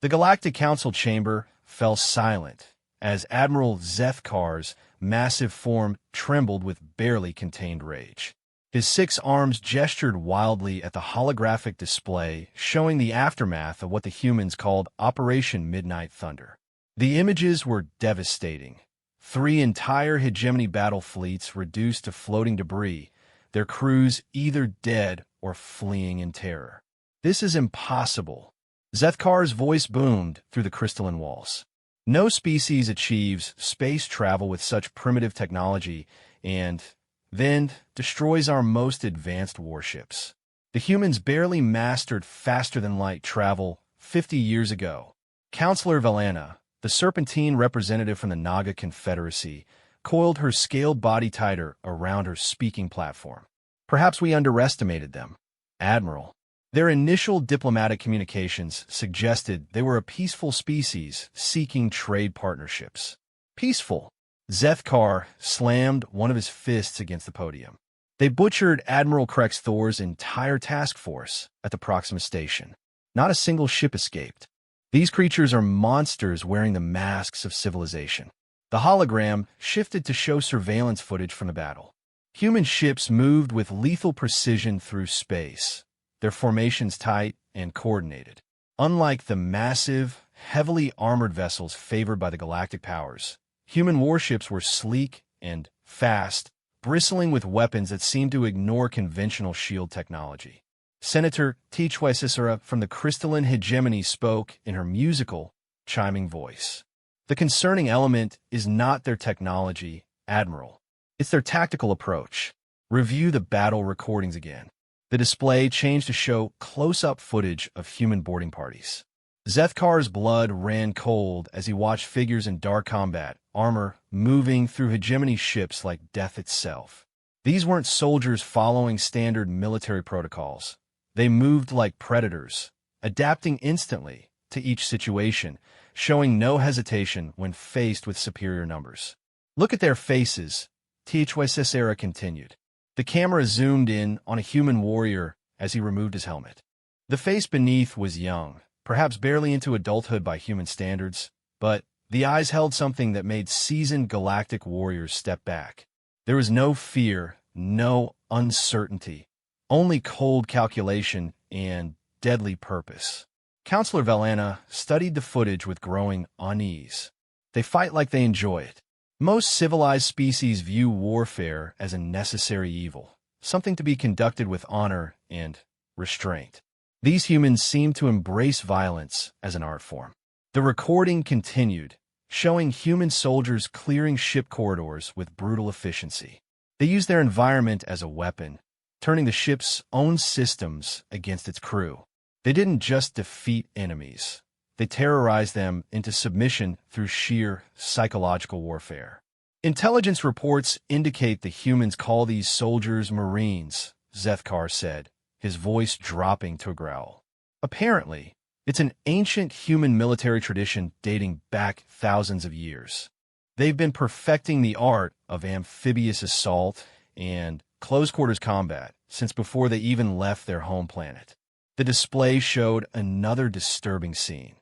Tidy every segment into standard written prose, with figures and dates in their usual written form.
The Galactic Council chamber fell silent as Admiral Zethkar's massive form trembled with barely contained rage. His 6 arms gestured wildly at the holographic display, showing the aftermath of what the humans called Operation Midnight Thunder. The images were devastating. 3 entire hegemony battle fleets reduced to floating debris, their crews either dead or fleeing in terror. "This is impossible," Zethkar's voice boomed through the crystalline walls. "No species achieves space travel with such primitive technology and then destroys our most advanced warships. The humans barely mastered faster-than-light travel 50 years ago." Counselor Valana, the serpentine representative from the Naga Confederacy, coiled her scaled body tighter around her speaking platform. "Perhaps we underestimated them, Admiral. Their initial diplomatic communications suggested they were a peaceful species seeking trade partnerships." "Peaceful?" Zethkar slammed one of his fists against the podium. "They butchered Admiral Krex Thor's entire task force at the Proxima Station. Not a single ship escaped. These creatures are monsters wearing the masks of civilization." The hologram shifted to show surveillance footage from the battle. Human ships moved with lethal precision through space, their formations tight and coordinated. Unlike the massive, heavily armored vessels favored by the galactic powers, human warships were sleek and fast, bristling with weapons that seemed to ignore conventional shield technology. Senator HFY from the crystalline hegemony spoke in her musical, chiming voice. "The concerning element is not their technology, Admiral. It's their tactical approach. Review the battle recordings again." The display changed to show close-up footage of human boarding parties. Zethkar's blood ran cold as he watched figures in dark combat armor moving through hegemony ships like death itself. These weren't soldiers following standard military protocols. They moved like predators, adapting instantly to each situation, showing no hesitation when faced with superior numbers. "Look at their faces," HFY continued. The camera zoomed in on a human warrior as he removed his helmet. The face beneath was young, perhaps barely into adulthood by human standards, but the eyes held something that made seasoned galactic warriors step back. There was no fear, no uncertainty, only cold calculation and deadly purpose. Counselor Valana studied the footage with growing unease. "They fight like they enjoy it. Most civilized species view warfare as a necessary evil, something to be conducted with honor and restraint. These humans seem to embrace violence as an art form." The recording continued, showing human soldiers clearing ship corridors with brutal efficiency. They used their environment as a weapon, turning the ship's own systems against its crew. They didn't just defeat enemies. They terrorized them into submission through sheer psychological warfare. "Intelligence reports indicate the humans call these soldiers Marines," Zethkar said, his voice dropping to a growl. "Apparently, it's an ancient human military tradition dating back thousands of years. They've been perfecting the art of amphibious assault and close-quarters combat since before they even left their home planet." The display showed another disturbing scene.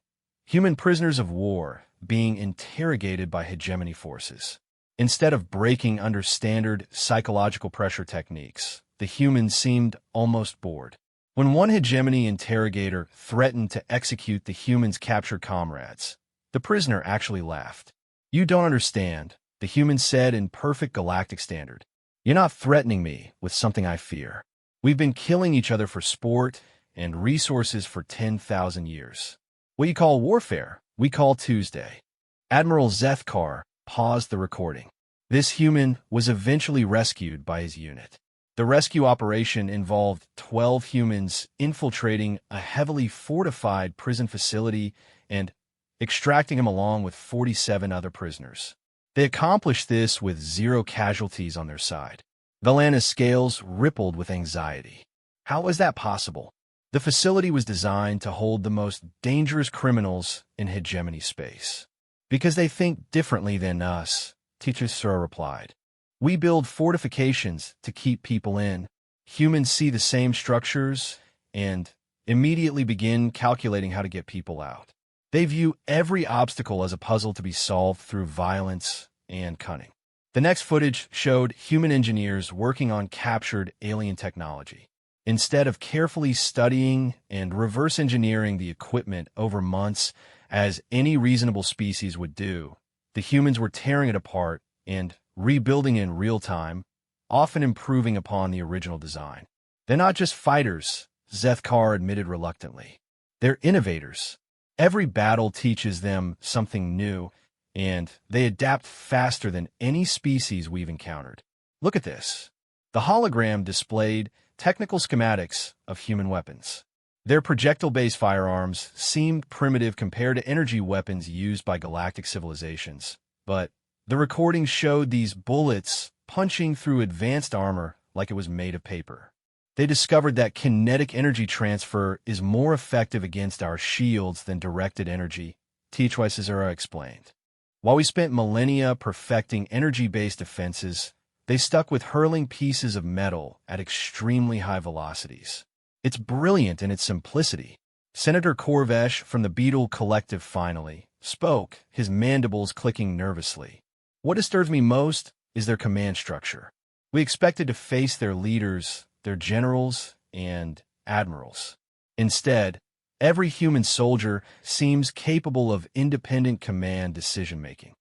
Human prisoners of war being interrogated by hegemony forces. Instead of breaking under standard psychological pressure techniques, the humans seemed almost bored. When one hegemony interrogator threatened to execute the humans' captured comrades, the prisoner actually laughed. "You don't understand," the human said in perfect galactic standard. "You're not threatening me with something I fear. We've been killing each other for sport and resources for 10,000 years. What you call warfare, we call Tuesday." Admiral Zethkar paused the recording. This human was eventually rescued by his unit. The rescue operation involved 12 humans infiltrating a heavily fortified prison facility and extracting him along with 47 other prisoners. They accomplished this with 0 casualties on their side. Valana's scales rippled with anxiety. How was that possible? The facility was designed to hold the most dangerous criminals in hegemony space. "Because they think differently than us," Teacher Sura replied. "We build fortifications to keep people in. Humans see the same structures and immediately begin calculating how to get people out. They view every obstacle as a puzzle to be solved through violence and cunning. The next footage showed human engineers working on captured alien technology. Instead of carefully studying and reverse engineering the equipment over months, as any reasonable species would do, the humans were tearing it apart and rebuilding in real time, often improving upon the original design. They're not just fighters, Zethkar admitted reluctantly. They're innovators. Every battle teaches them something new, and they adapt faster than any species we've encountered. Look at this. The hologram displayed technical schematics of human weapons. Their projectile-based firearms seemed primitive compared to energy weapons used by galactic civilizations, but the recording showed these bullets punching through advanced armor like it was made of paper. They discovered that kinetic energy transfer is more effective against our shields than directed energy, HFY Story explained. While we spent millennia perfecting energy-based defenses, they stuck with hurling pieces of metal at extremely high velocities. It's brilliant in its simplicity. Senator Korvesh from the Beetle Collective finally spoke, his mandibles clicking nervously. What disturbs me most is their command structure. We expected to face their leaders, their generals, and admirals. Instead, every human soldier seems capable of independent command decision-making.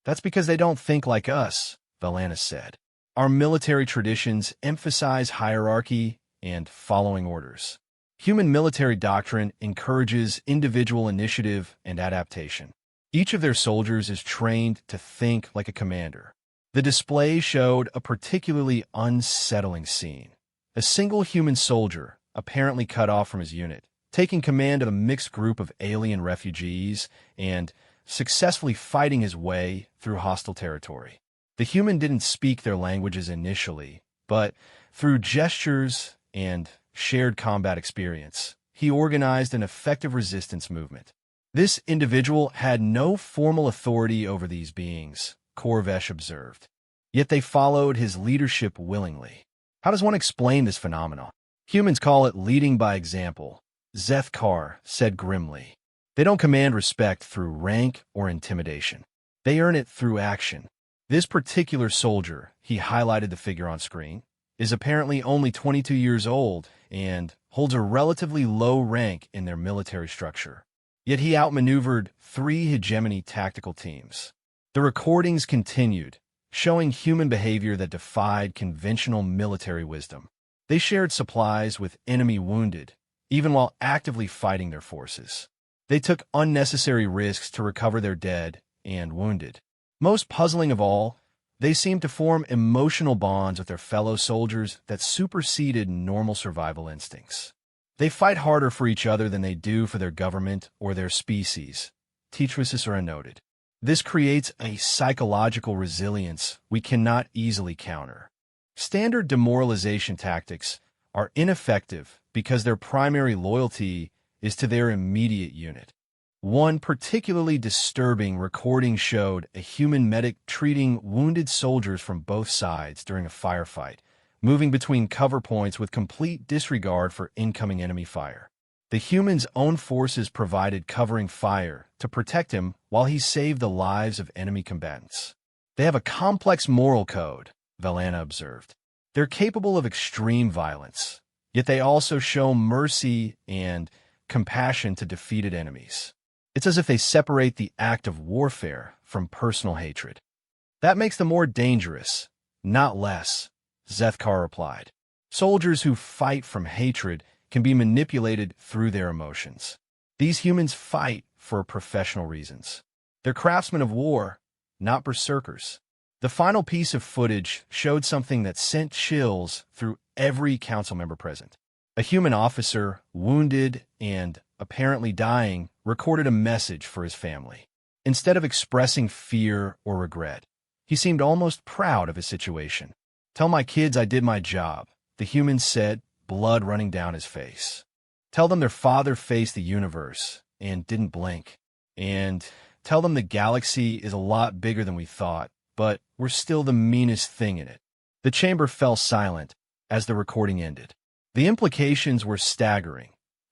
That's because they don't think like us, Valana said. Our military traditions emphasize hierarchy and following orders. Human military doctrine encourages individual initiative and adaptation. Each of their soldiers is trained to think like a commander. The display showed a particularly unsettling scene. A single human soldier, apparently cut off from his unit, taking command of a mixed group of alien refugees and successfully fighting his way through hostile territory. The human didn't speak their languages initially, but through gestures and shared combat experience, he organized an effective resistance movement. This individual had no formal authority over these beings, Korvesh observed. Yet they followed his leadership willingly. How does one explain this phenomenon? Humans call it leading by example, Zethkar said grimly. They don't command respect through rank or intimidation. They earn it through action. This particular soldier, he highlighted the figure on screen, is apparently only 22 years old and holds a relatively low rank in their military structure. Yet he outmaneuvered 3 hegemony tactical teams. The recordings continued, showing human behavior that defied conventional military wisdom. They shared supplies with enemy wounded, even while actively fighting their forces. They took unnecessary risks to recover their dead and wounded. Most puzzling of all, they seemed to form emotional bonds with their fellow soldiers that superseded normal survival instincts. They fight harder for each other than they do for their government or their species, HFY noted. This creates a psychological resilience we cannot easily counter. Standard demoralization tactics are ineffective because their primary loyalty is to their immediate unit. One particularly disturbing recording showed a human medic treating wounded soldiers from both sides during a firefight, moving between cover points with complete disregard for incoming enemy fire. The human's own forces provided covering fire to protect him while he saved the lives of enemy combatants. They have a complex moral code, Valana observed. They're capable of extreme violence, yet they also show mercy and compassion to defeated enemies. It's as if they separate the act of warfare from personal hatred. That makes them more dangerous, not less, Zethkar replied. Soldiers who fight from hatred can be manipulated through their emotions. These humans fight for professional reasons. They're craftsmen of war, not berserkers. The final piece of footage showed something that sent chills through every council member present. A human officer, wounded and apparently dying, recorded a message for his family. Instead of expressing fear or regret, he seemed almost proud of his situation. Tell my kids I did my job, the human said, blood running down his face. Tell them their father faced the universe and didn't blink. And tell them the galaxy is a lot bigger than we thought, but we're still the meanest thing in it. The chamber fell silent as the recording ended. The implications were staggering.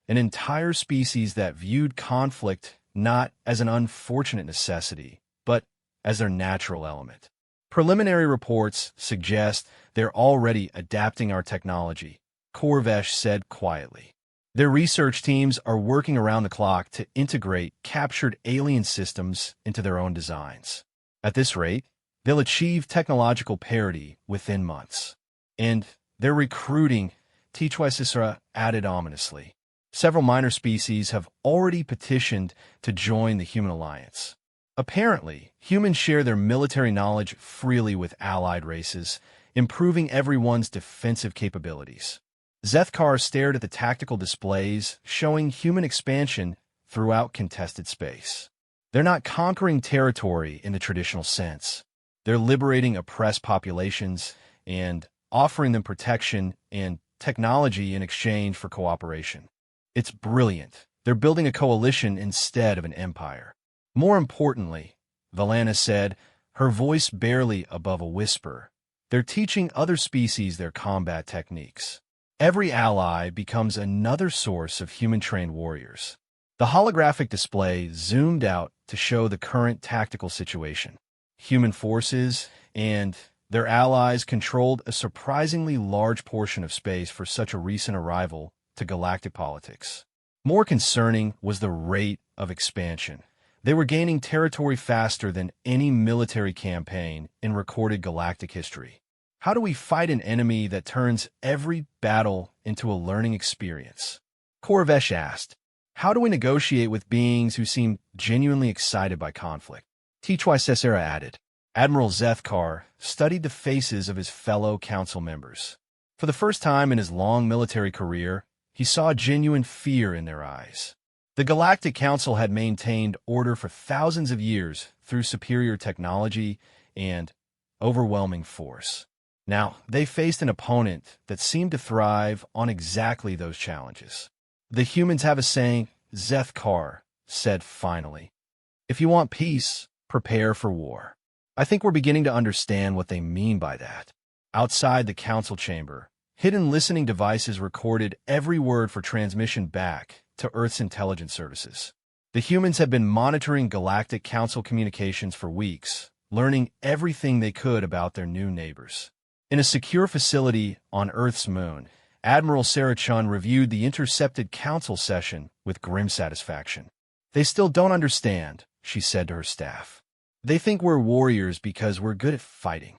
An entire species that viewed conflict not as an unfortunate necessity, but as their natural element. Preliminary reports suggest they're already adapting our technology, Korvesh said quietly. Their research teams are working around the clock to integrate captured alien systems into their own designs. At this rate, they'll achieve technological parity within months. And they're recruiting, HFY Story added ominously. Several minor species have already petitioned to join the Human Alliance. Apparently, humans share their military knowledge freely with allied races, improving everyone's defensive capabilities. Zethkar stared at the tactical displays showing human expansion throughout contested space. They're not conquering territory in the traditional sense. They're liberating oppressed populations and offering them protection and technology in exchange for cooperation. It's brilliant. They're building a coalition instead of an empire. More importantly, Valana said, her voice barely above a whisper, they're teaching other species their combat techniques. Every ally becomes another source of human-trained warriors. The holographic display zoomed out to show the current tactical situation. Human forces and their allies controlled a surprisingly large portion of space for such a recent arrival to galactic politics. More concerning was the rate of expansion. They were gaining territory faster than any military campaign in recorded galactic history. How do we fight an enemy that turns every battle into a learning experience? Korvesh asked. How do we negotiate with beings who seem genuinely excited by conflict? HFY Story added. Admiral Zethkar studied the faces of his fellow council members. For the first time in his long military career, he saw genuine fear in their eyes. The Galactic Council had maintained order for thousands of years through superior technology and overwhelming force. Now, they faced an opponent that seemed to thrive on exactly those challenges. The humans have a saying, Zethkar said finally. If you want peace, prepare for war. I think we're beginning to understand what they mean by that. Outside the council chamber, hidden listening devices recorded every word for transmission back to Earth's intelligence services. The humans had been monitoring Galactic Council communications for weeks, learning everything they could about their new neighbors. In a secure facility on Earth's moon, Admiral Sarah Chun reviewed the intercepted council session with grim satisfaction. They still don't understand, she said to her staff. They think we're warriors because we're good at fighting.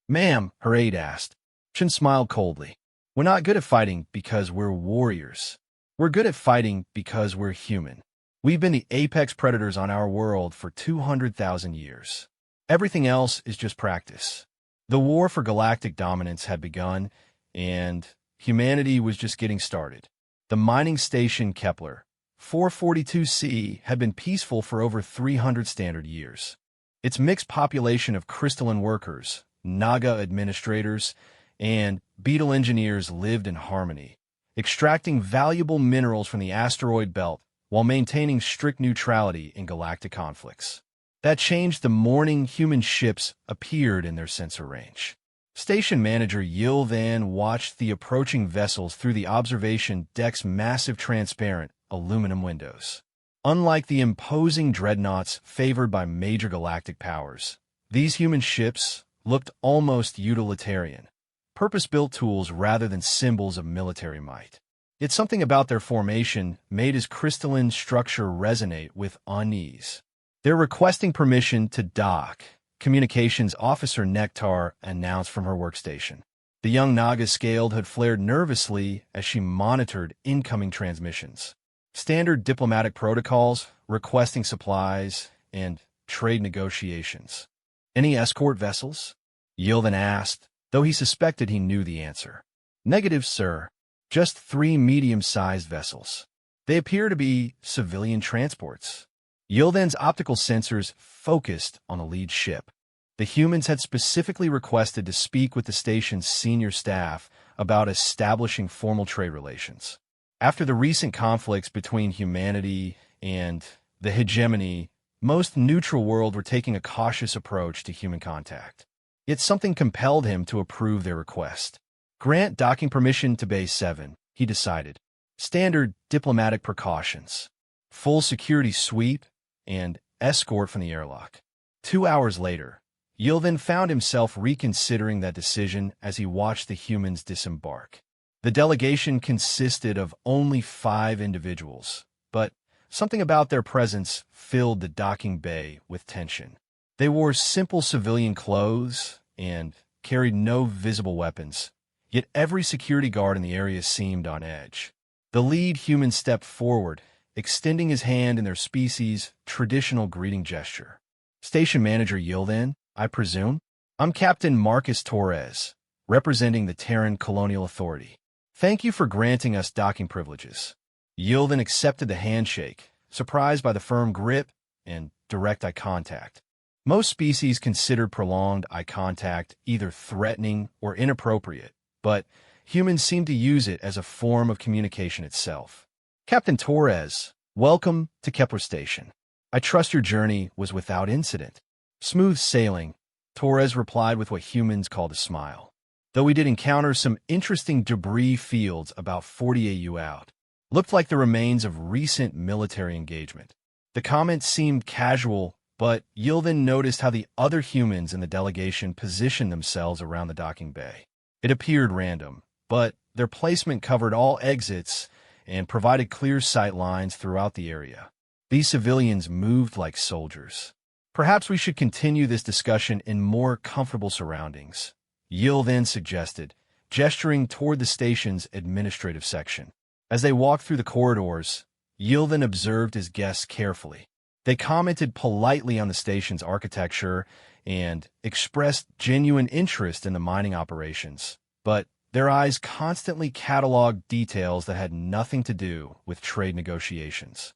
Ma'am, her aide asked. Chun smiled coldly. We're not good at fighting because we're warriors. We're good at fighting because we're human. We've been the apex predators on our world for 200,000 years. Everything else is just practice. The war for galactic dominance had begun, and humanity was just getting started. The mining station Kepler 442c had been peaceful for over 300 standard years. Its mixed population of crystalline workers, Naga administrators, and beetle engineers lived in harmony, extracting valuable minerals from the asteroid belt while maintaining strict neutrality in galactic conflicts. That changed the morning human ships appeared in their sensor range. Station manager Yil Van watched the approaching vessels through the observation deck's massive transparent aluminum windows. Unlike the imposing dreadnoughts favored by major galactic powers, these human ships looked almost utilitarian, purpose-built tools rather than symbols of military might. Yet something about their formation made his crystalline structure resonate with unease. They're requesting permission to dock, Communications Officer Nektar announced from her workstation. The young Naga's scale had flared nervously as she monitored incoming transmissions. Standard diplomatic protocols, requesting supplies, and trade negotiations. Any escort vessels? Yildan asked, though he suspected he knew the answer. Negative, sir. Just 3 medium-sized vessels. They appear to be civilian transports. Yildan's optical sensors focused on the lead ship. The humans had specifically requested to speak with the station's senior staff about establishing formal trade relations. After the recent conflicts between humanity and the hegemony, most neutral world were taking a cautious approach to human contact. Yet something compelled him to approve their request. Grant docking permission to Base 7, he decided. Standard diplomatic precautions. Full security sweep, and escort from the airlock. 2 hours later, Yilvin found himself reconsidering that decision as he watched the humans disembark. The delegation consisted of only 5 individuals, but something about their presence filled the docking bay with tension. They wore simple civilian clothes and carried no visible weapons, yet every security guard in the area seemed on edge. The lead human stepped forward, extending his hand in their species' traditional greeting gesture. "Station Manager Yilvin, I presume? I'm Captain Marcus Torres, representing the Terran Colonial Authority. Thank you for granting us docking privileges." Yilvin accepted the handshake, surprised by the firm grip and direct eye contact. Most species considered prolonged eye contact either threatening or inappropriate, but humans seem to use it as a form of communication itself. "Captain Torres, welcome to Kepler Station. I trust your journey was without incident." "Smooth sailing," Torres replied with what humans called a smile. "Though we did encounter some interesting debris fields about 40 AU out. Looked like the remains of recent military engagement." The comment seemed casual, but Yilvin noticed how the other humans in the delegation positioned themselves around the docking bay. It appeared random, but their placement covered all exits and provided clear sight lines throughout the area. These civilians moved like soldiers. "Perhaps we should continue this discussion in more comfortable surroundings," Yilvin suggested, gesturing toward the station's administrative section. As they walked through the corridors, Yilvin observed his guests carefully. They commented politely on the station's architecture and expressed genuine interest in the mining operations, but their eyes constantly cataloged details that had nothing to do with trade negotiations.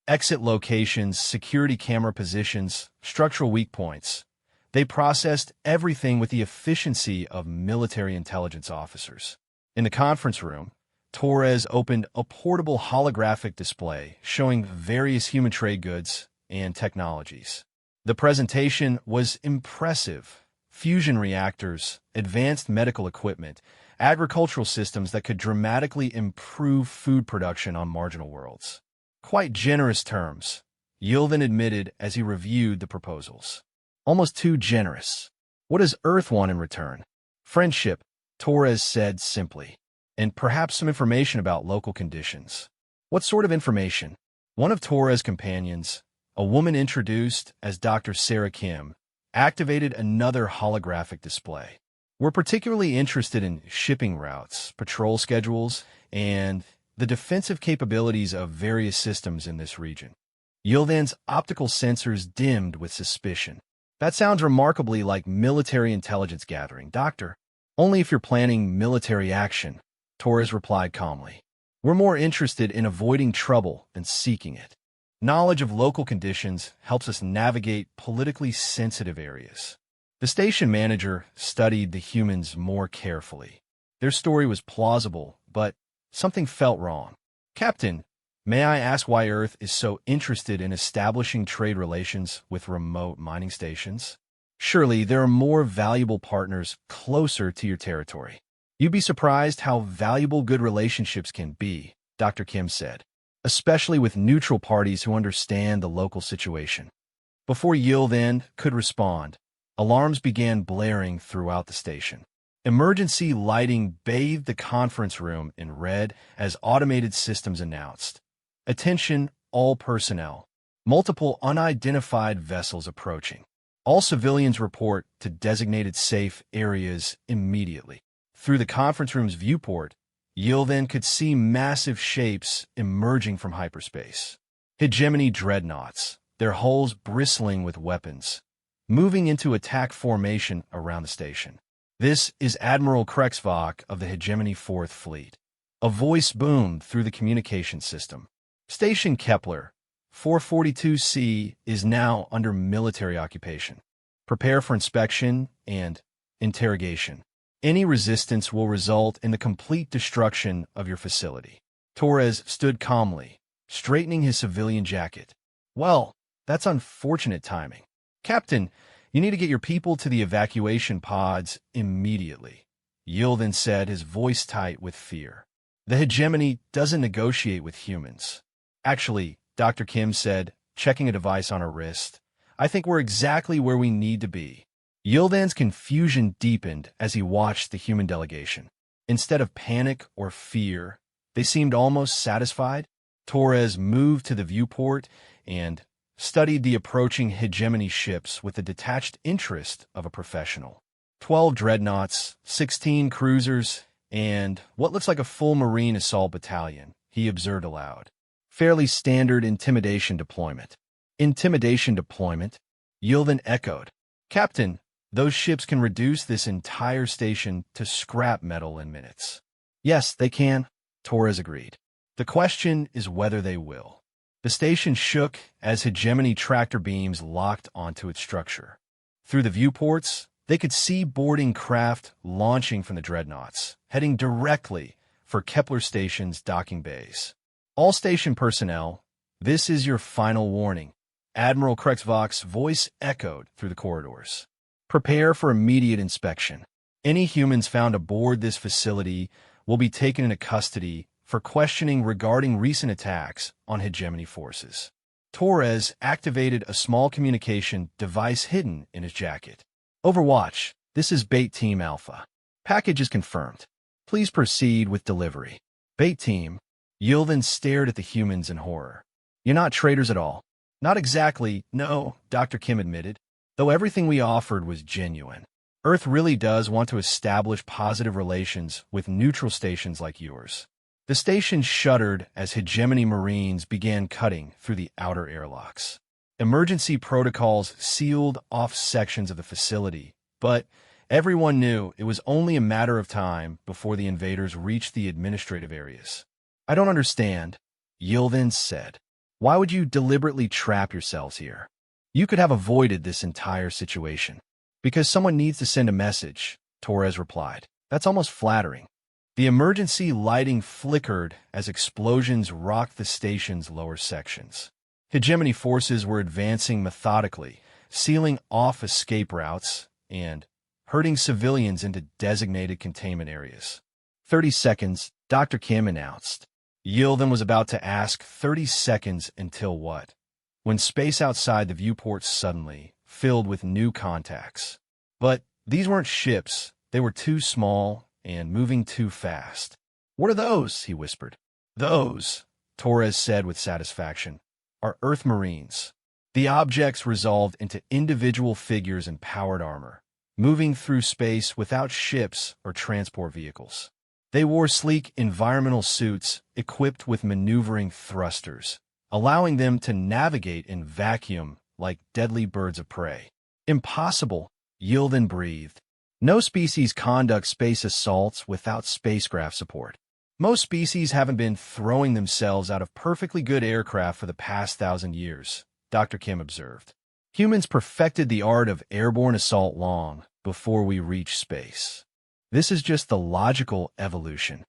Exit locations, security camera positions, structural weak points. They processed everything with the efficiency of military intelligence officers. In the conference room, Torres opened a portable holographic display showing various human trade goods and technologies. The presentation was impressive. Fusion reactors, advanced medical equipment, agricultural systems that could dramatically improve food production on marginal worlds. Quite generous terms, Yilvin admitted as he reviewed the proposals. "Almost too generous. What does Earth want in return?" "Friendship," Torres said simply, "and perhaps some information about local conditions." "What sort of information?" One of Torres' companions, a woman introduced as Dr. Sarah Kim, activated another holographic display. "We're particularly interested in shipping routes, patrol schedules, and the defensive capabilities of various systems in this region." Yilvan's optical sensors dimmed with suspicion. "That sounds remarkably like military intelligence gathering, Doctor." "Only if you're planning military action," Torres replied calmly. "We're more interested in avoiding trouble than seeking it. Knowledge of local conditions helps us navigate politically sensitive areas." The station manager studied the humans more carefully. Their story was plausible, but something felt wrong. "Captain, may I ask why Earth is so interested in establishing trade relations with remote mining stations? Surely there are more valuable partners closer to your territory." "You'd be surprised how valuable good relationships can be," Dr. Kim said, "especially with neutral parties who understand the local situation." Before Yilvan could respond, alarms began blaring throughout the station. Emergency lighting bathed the conference room in red as automated systems announced, "Attention, all personnel. Multiple unidentified vessels approaching. All civilians report to designated safe areas immediately." Through the conference room's viewport, Yilvan could see massive shapes emerging from hyperspace. Hegemony dreadnoughts, their hulls bristling with weapons, moving into attack formation around the station. "This is Admiral Krexvok of the Hegemony 4th Fleet." A voice boomed through the communication system. "Station Kepler, 442C is now under military occupation. Prepare for inspection and interrogation. Any resistance will result in the complete destruction of your facility." Torres stood calmly, straightening his civilian jacket. "Well, that's unfortunate timing. Captain, you need to get your people to the evacuation pods immediately," Yilvan said, his voice tight with fear. "The Hegemony doesn't negotiate with humans." "Actually," Dr. Kim said, checking a device on her wrist. "I think we're exactly where we need to be." Yildan's confusion deepened as he watched the human delegation. Instead of panic or fear, they seemed almost satisfied. Torres moved to the viewport and studied the approaching hegemony ships with the detached interest of a professional. 12 dreadnoughts, 16 cruisers, and what looks like a full Marine assault battalion, he observed aloud. Fairly standard intimidation deployment. Intimidation deployment? Yildan echoed. "Captain, those ships can reduce this entire station to scrap metal in minutes." "Yes, they can," Torres agreed. "The question is whether they will." The station shook as hegemony tractor beams locked onto its structure. Through the viewports, they could see boarding craft launching from the dreadnoughts, heading directly for Kepler Station's docking bays. "All station personnel, this is your final warning," Admiral Krexvox's voice echoed through the corridors. "Prepare for immediate inspection. Any humans found aboard this facility will be taken into custody for questioning regarding recent attacks on hegemony forces." Torres activated a small communication device hidden in his jacket. "Overwatch, this is Bait Team Alpha. Package is confirmed. Please proceed with delivery." "Bait Team?" Yildan stared at the humans in horror. "You're not traitors at all." "Not exactly, no," Dr. Kim admitted, "though everything we offered was genuine. Earth really does want to establish positive relations with neutral stations like yours." The station shuddered as hegemony Marines began cutting through the outer airlocks. Emergency protocols sealed off sections of the facility, but everyone knew it was only a matter of time before the invaders reached the administrative areas. "I don't understand," Yildan said. "Why would you deliberately trap yourselves here? You could have avoided this entire situation." "Because someone needs to send a message," Torres replied. "That's almost flattering." The emergency lighting flickered as explosions rocked the station's lower sections. Hegemony forces were advancing methodically, sealing off escape routes and herding civilians into designated containment areas. 30 seconds, Dr. Kim announced. Yildan was about to ask 30 seconds until what? When space outside the viewport suddenly filled with new contacts. But these weren't ships. They were too small and moving too fast. "What are those?" he whispered. "Those," Torres said with satisfaction, "are Earth Marines." The objects resolved into individual figures in powered armor, moving through space without ships or transport vehicles. They wore sleek environmental suits equipped with maneuvering thrusters, allowing them to navigate in vacuum like deadly birds of prey. "Impossible," Yildan breathed. "No species conduct space assaults without spacecraft support. Most species haven't been throwing themselves out of perfectly good aircraft for the past 1,000 years, Dr. Kim observed. Humans perfected the art of airborne assault long before we reached space. This is just the logical evolution."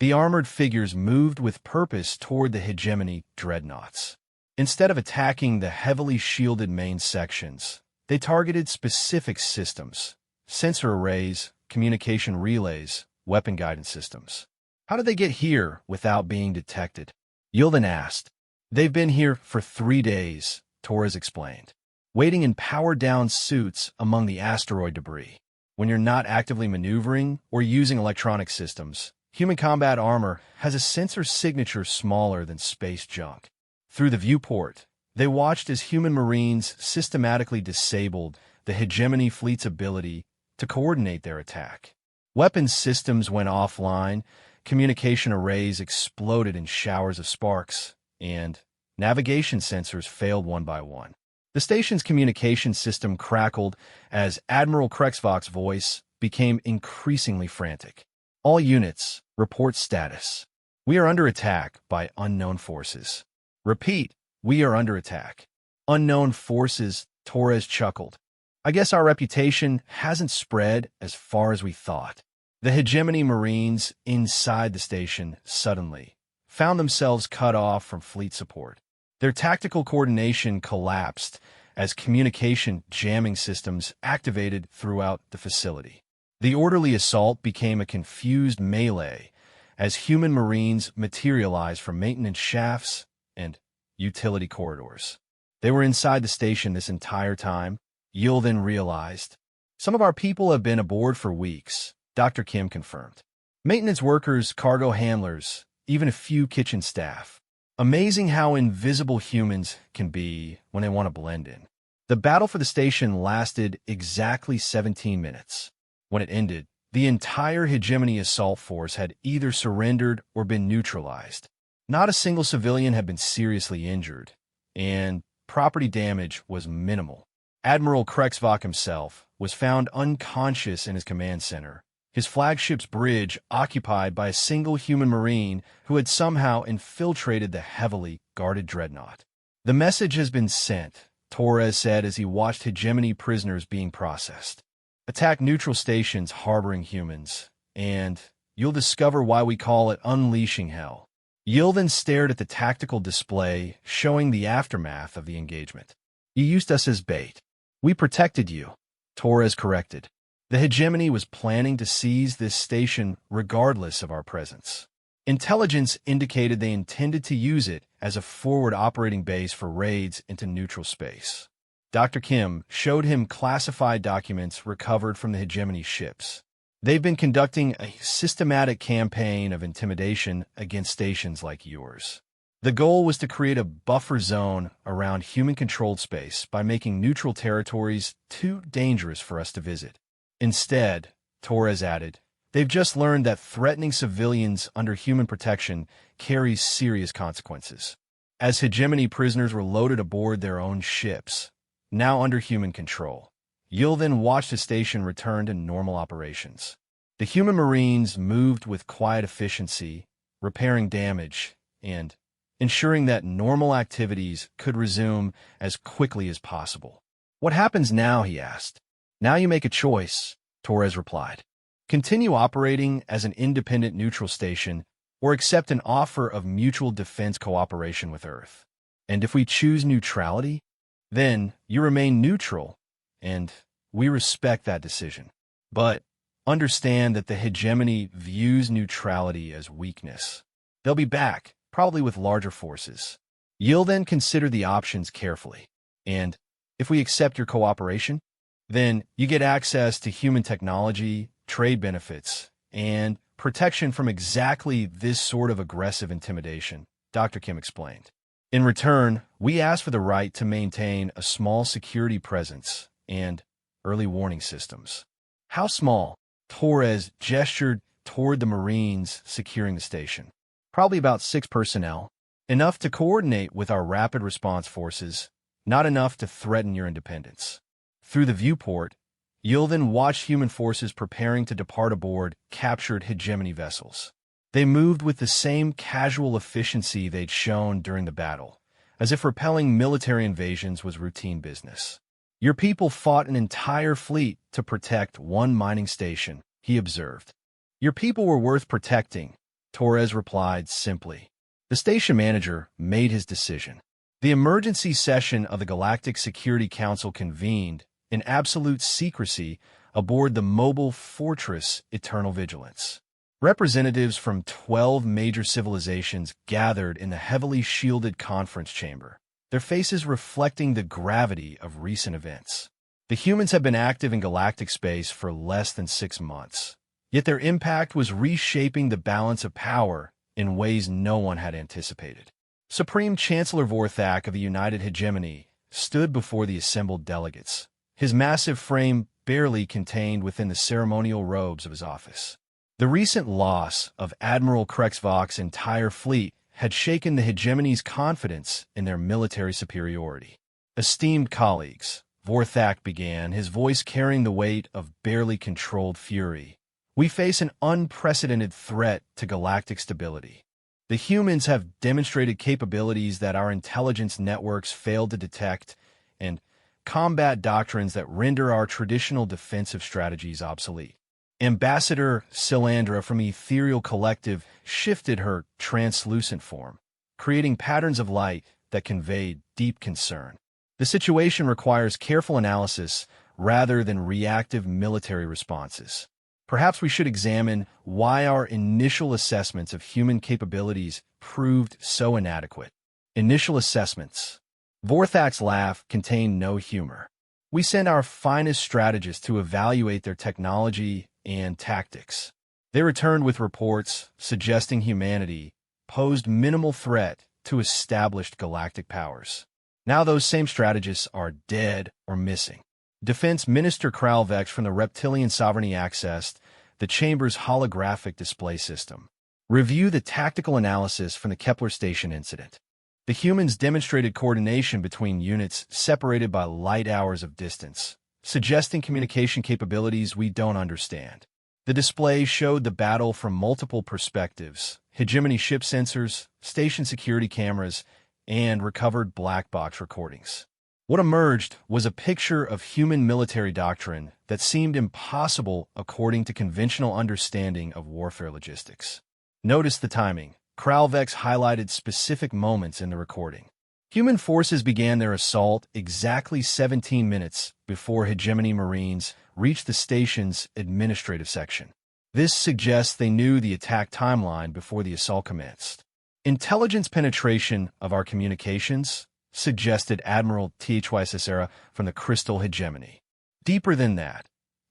The armored figures moved with purpose toward the hegemony dreadnoughts. Instead of attacking the heavily shielded main sections, they targeted specific systems. Sensor arrays, communication relays, weapon guidance systems. "How did they get here without being detected?" Yildan asked. "They've been here for 3 days," Torres explained, "waiting in powered-down suits among the asteroid debris. When you're not actively maneuvering or using electronic systems, human combat armor has a sensor signature smaller than space junk." Through the viewport, they watched as human Marines systematically disabled the hegemony fleet's ability to coordinate their attack. Weapons systems went offline, communication arrays exploded in showers of sparks, and navigation sensors failed one by one. The station's communication system crackled as Admiral Krexvox's voice became increasingly frantic. "All units, report status. We are under attack by unknown forces." "Repeat, we are under attack." "Unknown forces," Torres chuckled. "I guess our reputation hasn't spread as far as we thought." The hegemony Marines inside the station suddenly found themselves cut off from fleet support. Their tactical coordination collapsed as communication jamming systems activated throughout the facility. The orderly assault became a confused melee as human Marines materialized from maintenance shafts and utility corridors. They were inside the station this entire time, Yul then realized. Some of our people have been aboard for weeks, Dr. Kim confirmed. Maintenance workers, cargo handlers, even a few kitchen staff. Amazing how invisible humans can be when they want to blend in. The battle for the station lasted exactly 17 minutes. When it ended, the entire hegemony assault force had either surrendered or been neutralized. Not a single civilian had been seriously injured, and property damage was minimal. Admiral Krexvok himself was found unconscious in his command center, his flagship's bridge occupied by a single human marine who had somehow infiltrated the heavily guarded dreadnought. The message has been sent, Torres said as he watched hegemony prisoners being processed. Attack neutral stations harboring humans, and you'll discover why we call it unleashing hell. Yil then stared at the tactical display showing the aftermath of the engagement. You used us as bait. We protected you, Torres corrected. The hegemony was planning to seize this station regardless of our presence. Intelligence indicated they intended to use it as a forward operating base for raids into neutral space. Dr. Kim showed him classified documents recovered from the hegemony ships. They've been conducting a systematic campaign of intimidation against stations like yours. The goal was to create a buffer zone around human-controlled space by making neutral territories too dangerous for us to visit. Instead, Torres added, they've just learned that threatening civilians under human protection carries serious consequences. As hegemony prisoners were loaded aboard their own ships, now under human control, Yil then watched the station return to normal operations. The human marines moved with quiet efficiency, repairing damage and ensuring that normal activities could resume as quickly as possible. What happens now, he asked. Now you make a choice, Torres replied. Continue operating as an independent neutral station or accept an offer of mutual defense cooperation with Earth. And if we choose neutrality, then you remain neutral, and we respect that decision. But understand that the hegemony views neutrality as weakness. They'll be back, probably with larger forces. You'll then consider the options carefully. And if we accept your cooperation, then you get access to human technology, trade benefits, and protection from exactly this sort of aggressive intimidation, Dr. Kim explained. In return, we ask for the right to maintain a small security presence and early warning systems. How small? Torres gestured toward the Marines securing the station. Probably about 6 personnel. Enough to coordinate with our rapid response forces, not enough to threaten your independence. Through the viewport, you'll then watch human forces preparing to depart aboard captured hegemony vessels. They moved with the same casual efficiency they'd shown during the battle, as if repelling military invasions was routine business. Your people fought an entire fleet to protect one mining station, he observed. Your people were worth protecting, Torres replied simply. The station manager made his decision. The emergency session of the Galactic Security Council convened in absolute secrecy aboard the mobile fortress Eternal Vigilance. Representatives from 12 major civilizations gathered in the heavily shielded conference chamber, their faces reflecting the gravity of recent events. The humans have been active in galactic space for less than 6 months, yet their impact was reshaping the balance of power in ways no one had anticipated. Supreme Chancellor Vorthak of the United Hegemony stood before the assembled delegates, his massive frame barely contained within the ceremonial robes of his office. The recent loss of Admiral Krexvok's entire fleet had shaken the hegemony's confidence in their military superiority. Esteemed colleagues, Vorthak began, his voice carrying the weight of barely controlled fury. We face an unprecedented threat to galactic stability. The humans have demonstrated capabilities that our intelligence networks failed to detect and combat doctrines that render our traditional defensive strategies obsolete. Ambassador Silandra from Ethereal Collective shifted her translucent form, creating patterns of light that conveyed deep concern. The situation requires careful analysis rather than reactive military responses. Perhaps we should examine why our initial assessments of human capabilities proved so inadequate. Initial assessments. Vorthak's laugh contained no humor. We send our finest strategists to evaluate their technology and tactics. They returned with reports suggesting humanity posed minimal threat to established galactic powers. Now those same strategists are dead or missing. Defense Minister Kralvex from the Reptilian Sovereignty accessed the chamber's holographic display system. Review the tactical analysis from the Kepler Station incident. The humans demonstrated coordination between units separated by light hours of distance, suggesting communication capabilities we don't understand. The display showed the battle from multiple perspectives: hegemony ship sensors, station security cameras, and recovered black box recordings. What emerged was a picture of human military doctrine that seemed impossible according to conventional understanding of warfare logistics. Notice the timing. Kralvex highlighted specific moments in the recording. Human forces began their assault exactly 17 minutes before hegemony Marines reached the station's administrative section. This suggests they knew the attack timeline before the assault commenced. Intelligence penetration of our communications, suggested Admiral HFY Cicera from the Crystal Hegemony. Deeper than that,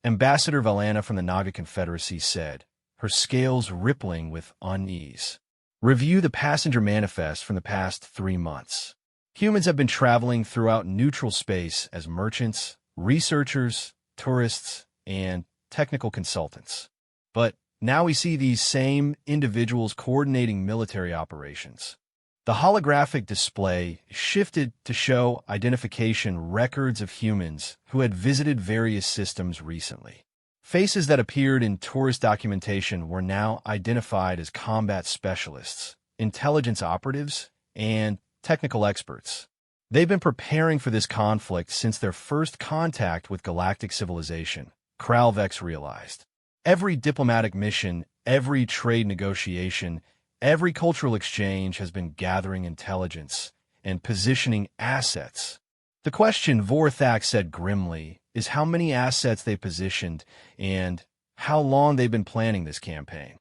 Ambassador Valana from the Naga Confederacy said, her scales rippling with unease. Review the passenger manifest from the past 3 months. Humans have been traveling throughout neutral space as merchants, researchers, tourists, and technical consultants. But now we see these same individuals coordinating military operations. The holographic display shifted to show identification records of humans who had visited various systems recently. Faces that appeared in tourist documentation were now identified as combat specialists, intelligence operatives, and technical experts. They've been preparing for this conflict since their first contact with galactic civilization, Kralvex realized. Every diplomatic mission, every trade negotiation, every cultural exchange has been gathering intelligence and positioning assets. The question, Vorthak said grimly, is how many assets they positioned and how long they've been planning this campaign.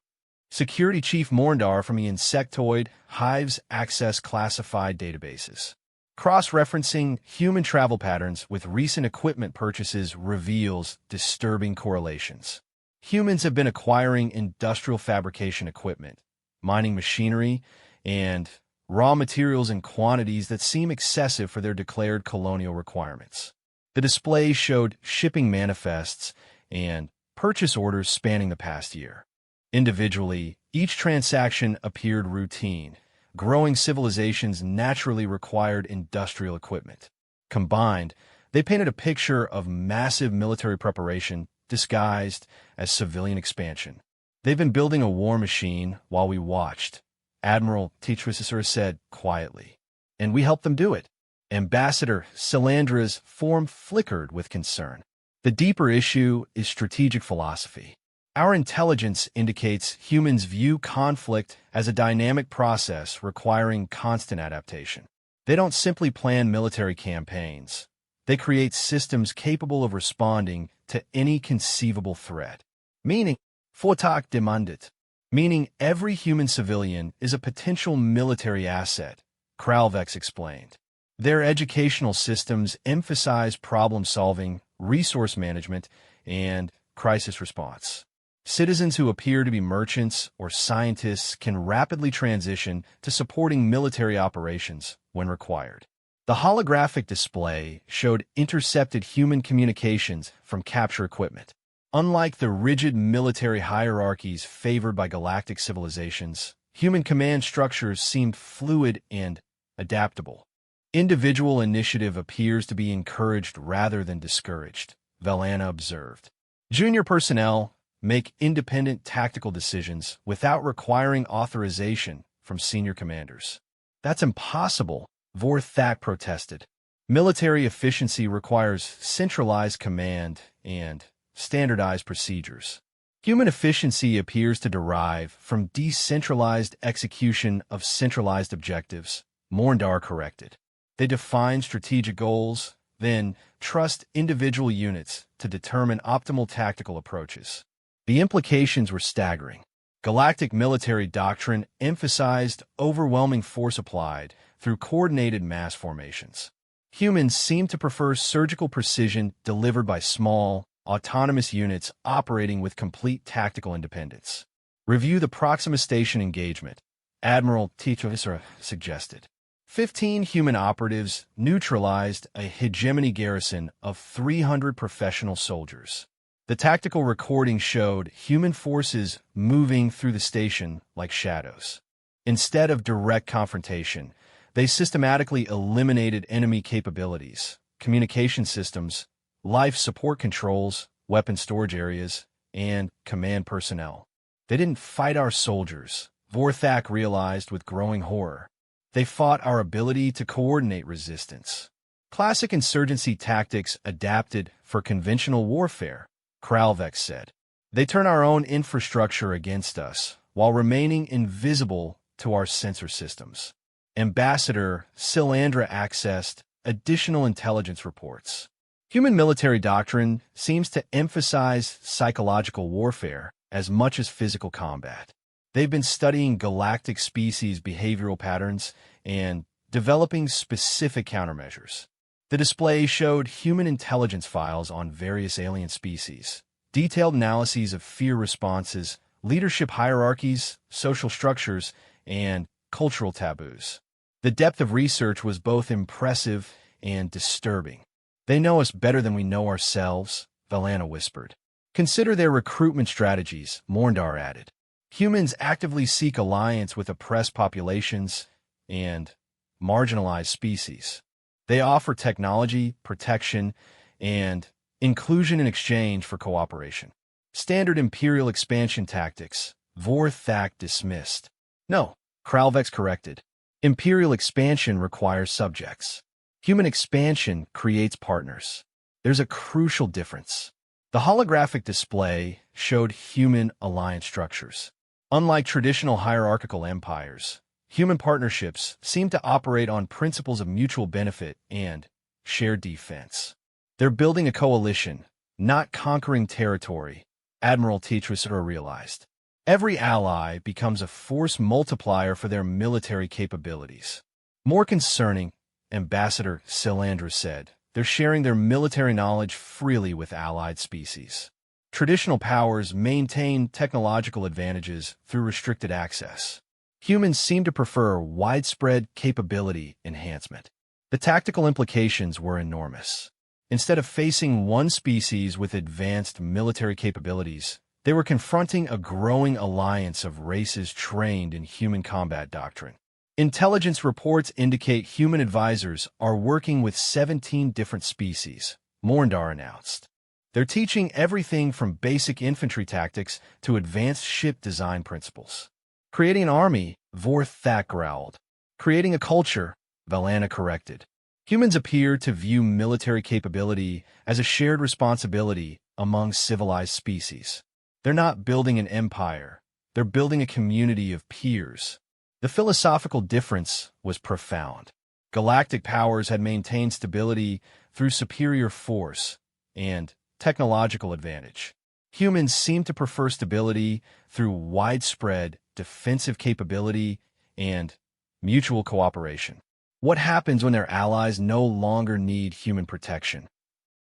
Security Chief Morndar from the Insectoid Hives access classified databases. Cross-referencing human travel patterns with recent equipment purchases reveals disturbing correlations. Humans have been acquiring industrial fabrication equipment, mining machinery, and raw materials in quantities that seem excessive for their declared colonial requirements. The display showed shipping manifests and purchase orders spanning the past year. Individually, each transaction appeared routine. Growing civilizations naturally required industrial equipment. Combined, they painted a picture of massive military preparation disguised as civilian expansion. They've been building a war machine while we watched, Admiral Tetrisisur said quietly. And we helped them do it. Ambassador Silandra's form flickered with concern. The deeper issue is strategic philosophy. Our intelligence indicates humans view conflict as a dynamic process requiring constant adaptation. They don't simply plan military campaigns. They create systems capable of responding to any conceivable threat. Meaning, Vortak demanded. Meaning every human civilian is a potential military asset, Kralvex explained. Their educational systems emphasize problem-solving, resource management, and crisis response. Citizens who appear to be merchants or scientists can rapidly transition to supporting military operations when required. The holographic display showed intercepted human communications from capture equipment. Unlike the rigid military hierarchies favored by galactic civilizations, human command structures seemed fluid and adaptable. Individual initiative appears to be encouraged rather than discouraged, Valana observed. Junior personnel make independent tactical decisions without requiring authorization from senior commanders. That's impossible, Vorthak protested. Military efficiency requires centralized command and standardized procedures. Human efficiency appears to derive from decentralized execution of centralized objectives, Morndar corrected. They define strategic goals, then trust individual units to determine optimal tactical approaches. The implications were staggering. Galactic military doctrine emphasized overwhelming force applied through coordinated mass formations. Humans seem to prefer surgical precision delivered by small, autonomous units operating with complete tactical independence. Review the Proxima Station engagement, Admiral Titrovsera suggested. 15 human operatives neutralized a hegemony garrison of 300 professional soldiers. The tactical recording showed human forces moving through the station like shadows. Instead of direct confrontation, they systematically eliminated enemy capabilities, communication systems, life support controls, weapon storage areas, and command personnel. They didn't fight our soldiers, Vorthak realized with growing horror. They fought our ability to coordinate resistance. Classic insurgency tactics adapted for conventional warfare, Kralvex said. They turn our own infrastructure against us, while remaining invisible to our sensor systems. Ambassador Silandra accessed additional intelligence reports. Human military doctrine seems to emphasize psychological warfare as much as physical combat. They've been studying galactic species behavioral patterns and developing specific countermeasures. The display showed human intelligence files on various alien species, detailed analyses of fear responses, leadership hierarchies, social structures, and cultural taboos. The depth of research was both impressive and disturbing. They know us better than we know ourselves, Valana whispered. Consider their recruitment strategies, Morndar added. Humans actively seek alliance with oppressed populations and marginalized species. They offer technology, protection, and inclusion in exchange for cooperation. Standard Imperial expansion tactics, Vorthak dismissed. No, Kralvex corrected. Imperial expansion requires subjects. Human expansion creates partners. There's a crucial difference. The holographic display showed human alliance structures. Unlike traditional hierarchical empires, human partnerships seem to operate on principles of mutual benefit and shared defense. They're building a coalition, not conquering territory, Admiral Titrovsera realized. Every ally becomes a force multiplier for their military capabilities. More concerning, Ambassador Silandra said, they're sharing their military knowledge freely with allied species. Traditional powers maintain technological advantages through restricted access. Humans seem to prefer widespread capability enhancement. The tactical implications were enormous. Instead of facing one species with advanced military capabilities, they were confronting a growing alliance of races trained in human combat doctrine. Intelligence reports indicate human advisors are working with 17 different species, Morndar announced. They're teaching everything from basic infantry tactics to advanced ship design principles. Creating an army, Vorthak growled. Creating a culture, Valana corrected. Humans appear to view military capability as a shared responsibility among civilized species. They're not building an empire. They're building a community of peers. The philosophical difference was profound. Galactic powers had maintained stability through superior force and technological advantage. Humans seem to prefer stability through widespread defensive capability and mutual cooperation. What happens when their allies no longer need human protection?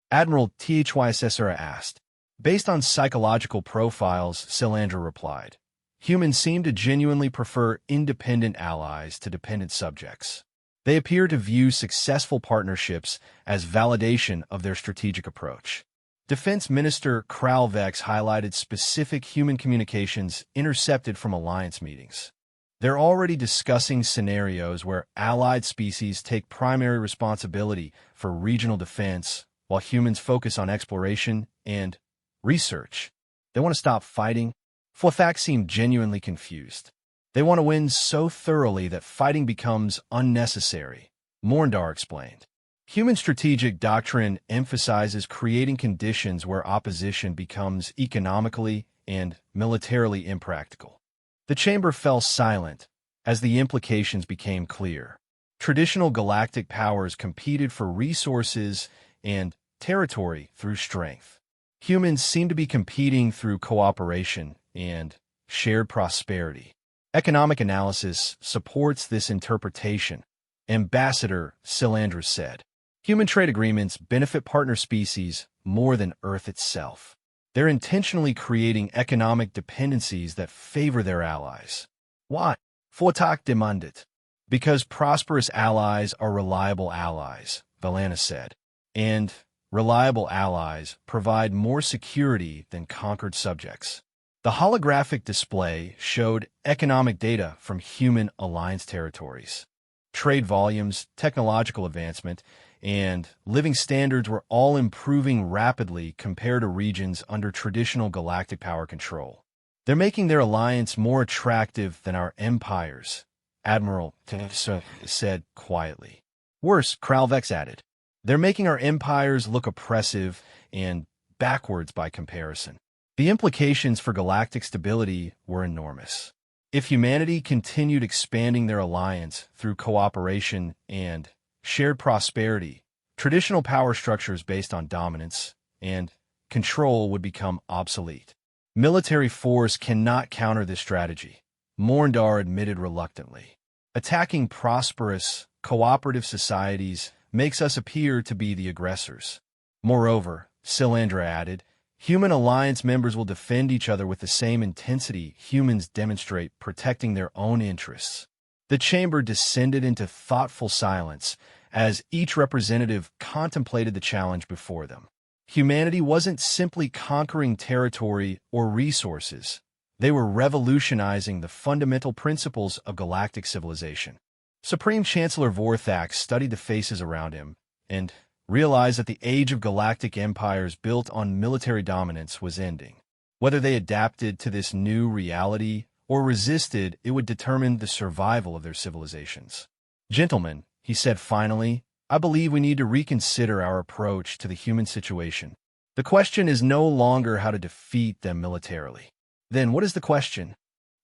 Admiral HFY Story asked. Based on psychological profiles, Silandra replied, humans seem to genuinely prefer independent allies to dependent subjects. They appear to view successful partnerships as validation of their strategic approach. Defense Minister Kralvex highlighted specific human communications intercepted from alliance meetings. They're already discussing scenarios where allied species take primary responsibility for regional defense, while humans focus on exploration and research. They want to stop fighting. Vorthak seemed genuinely confused. They want to win so thoroughly that fighting becomes unnecessary, Morndar explained. Human strategic doctrine emphasizes creating conditions where opposition becomes economically and militarily impractical. The chamber fell silent as the implications became clear. Traditional galactic powers competed for resources and territory through strength. Humans seem to be competing through cooperation and shared prosperity. Economic analysis supports this interpretation, Ambassador Silandra said. Human trade agreements benefit partner species more than Earth itself. They're intentionally creating economic dependencies that favor their allies. Why? Vortag demanded. Because prosperous allies are reliable allies, Valana said. And reliable allies provide more security than conquered subjects. The holographic display showed economic data from human alliance territories. Trade volumes, technological advancement, and living standards were all improving rapidly compared to regions under traditional galactic power control. They're making their alliance more attractive than our empires, Admiral Tessa said quietly. Worse, Kralvex added. They're making our empires look oppressive and backwards by comparison. The implications for galactic stability were enormous. If humanity continued expanding their alliance through cooperation and shared prosperity, traditional power structures based on dominance and control would become obsolete. Military force cannot counter this strategy, Morndar admitted reluctantly. Attacking prosperous, cooperative societies makes us appear to be the aggressors. Moreover, Silandra added, human alliance members will defend each other with the same intensity humans demonstrate protecting their own interests. The chamber descended into thoughtful silence as each representative contemplated the challenge before them. Humanity wasn't simply conquering territory or resources. They were revolutionizing the fundamental principles of galactic civilization. Supreme Chancellor Vorthax studied the faces around him and realized that the age of galactic empires built on military dominance was ending. Whether they adapted to this new reality or resisted, it would determine the survival of their civilizations. Gentlemen, he said finally, I believe we need to reconsider our approach to the human situation. The question is no longer how to defeat them militarily. Then what is the question?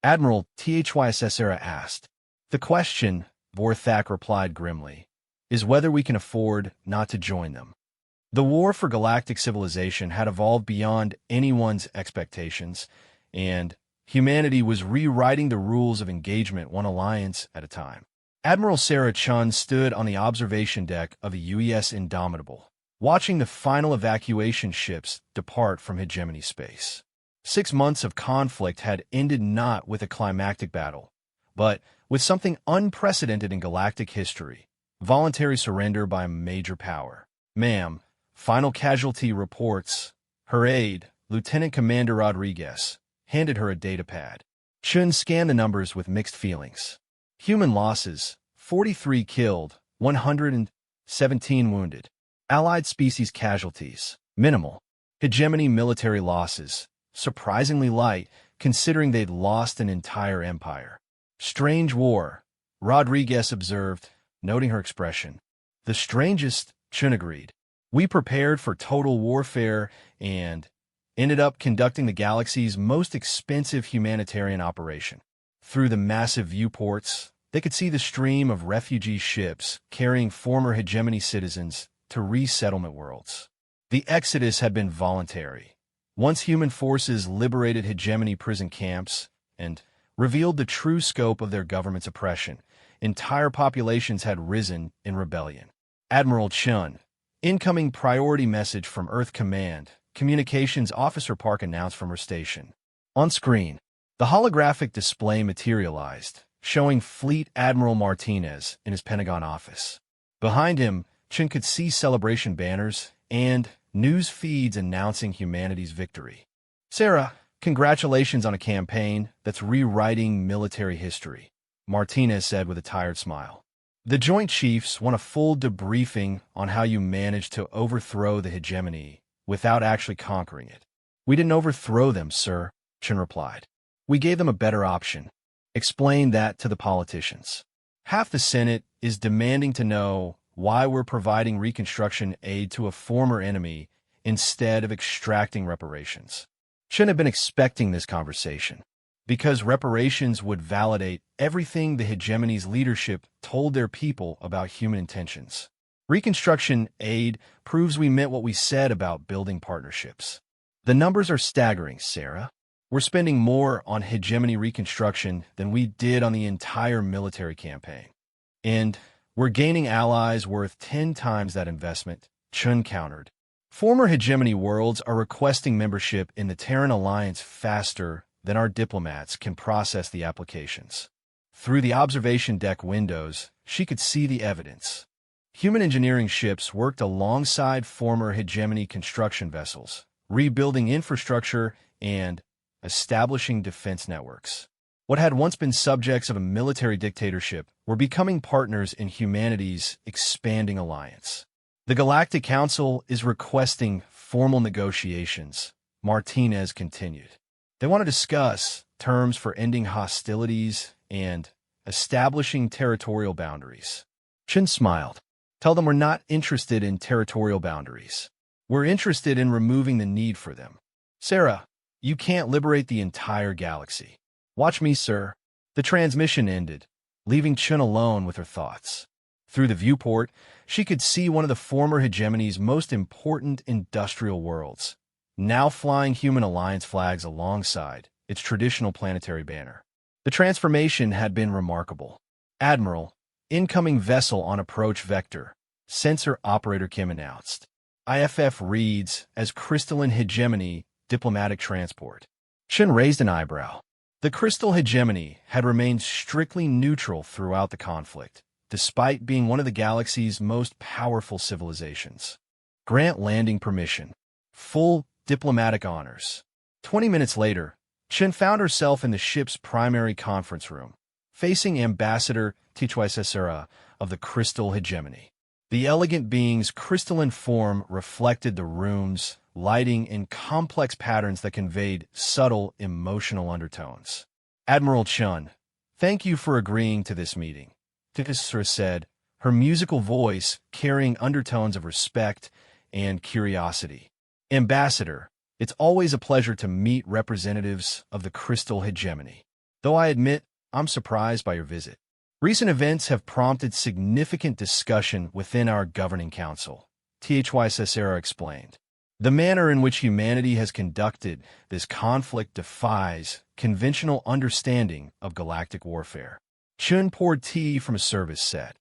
Admiral HFY Sesera asked. The question, Vorthak replied grimly, is whether we can afford not to join them. The war for galactic civilization had evolved beyond anyone's expectations, and humanity was rewriting the rules of engagement one alliance at a time. Admiral Sarah Chun stood on the observation deck of a UES Indomitable, watching the final evacuation ships depart from hegemony space. 6 months of conflict had ended not with a climactic battle, but with something unprecedented in galactic history. Voluntary surrender by a major power. Ma'am, final casualty reports. Her aide, Lieutenant Commander Rodriguez, handed her a datapad. Chun scanned the numbers with mixed feelings. Human losses, 43 killed, 117 wounded. Allied species casualties, minimal. Hegemony military losses, surprisingly light considering they'd lost an entire empire. Strange war, Rodriguez observed, noting her expression. The strangest, Chun agreed. We prepared for total warfare and ended up conducting the galaxy's most expensive humanitarian operation. Through the massive viewports, they could see the stream of refugee ships carrying former hegemony citizens to resettlement worlds. The exodus had been voluntary. Once human forces liberated hegemony prison camps and revealed the true scope of their government's oppression, entire populations had risen in rebellion. Admiral Chun, incoming priority message from Earth Command, Communications Officer Park announced from her station. On screen, the holographic display materialized, showing Fleet Admiral Martinez in his Pentagon office. Behind him, Chun could see celebration banners and news feeds announcing humanity's victory. Sarah, congratulations on a campaign that's rewriting military history, Martinez said with a tired smile. The Joint Chiefs want a full debriefing on how you managed to overthrow the hegemony without actually conquering it. We didn't overthrow them, sir, Chun replied. We gave them a better option. Explain that to the politicians. Half the Senate is demanding to know why we're providing reconstruction aid to a former enemy instead of extracting reparations. Chun had been expecting this conversation, because reparations would validate everything the hegemony's leadership told their people about human intentions. Reconstruction aid proves we meant what we said about building partnerships. The numbers are staggering, Sarah. We're spending more on hegemony reconstruction than we did on the entire military campaign. And We're gaining allies worth 10 times that investment, Chun countered. Former hegemony worlds are requesting membership in the Terran Alliance faster than our diplomats can process the applications. Through the observation deck windows, she could see the evidence. Human engineering ships worked alongside former hegemony construction vessels, rebuilding infrastructure and establishing defense networks. What had once been subjects of a military dictatorship were becoming partners in humanity's expanding alliance. The Galactic Council is requesting formal negotiations, Martinez continued. They want to discuss terms for ending hostilities and establishing territorial boundaries. Chin smiled. Tell them we're not interested in territorial boundaries. We're interested in removing the need for them. Sarah, you can't liberate the entire galaxy. Watch me, sir. The transmission ended, leaving Chun alone with her thoughts. Through the viewport, she could see one of the former hegemony's most important industrial worlds, now flying human alliance flags alongside its traditional planetary banner. The transformation had been remarkable. Admiral, incoming vessel on approach vector, sensor operator Kim announced. IFF reads as crystalline hegemony diplomatic transport. Shin raised an eyebrow. The crystal hegemony had remained strictly neutral throughout the conflict, despite being one of the galaxy's most powerful civilizations. Grant landing permission. Full diplomatic honors. 20 minutes later, Chen found herself in the ship's primary conference room, facing Ambassador HFY Story of the Crystal Hegemony. The elegant being's crystalline form reflected the room's lighting in complex patterns that conveyed subtle emotional undertones. Admiral Chun, thank you for agreeing to this meeting, HFY said, her musical voice carrying undertones of respect and curiosity. Ambassador, it's always a pleasure to meet representatives of the Crystal Hegemony. Though I admit, I'm surprised by your visit. Recent events have prompted significant discussion within our governing council, HFY Story explained. The manner in which humanity has conducted this conflict defies conventional understanding of galactic warfare. Chun poured tea from a service set,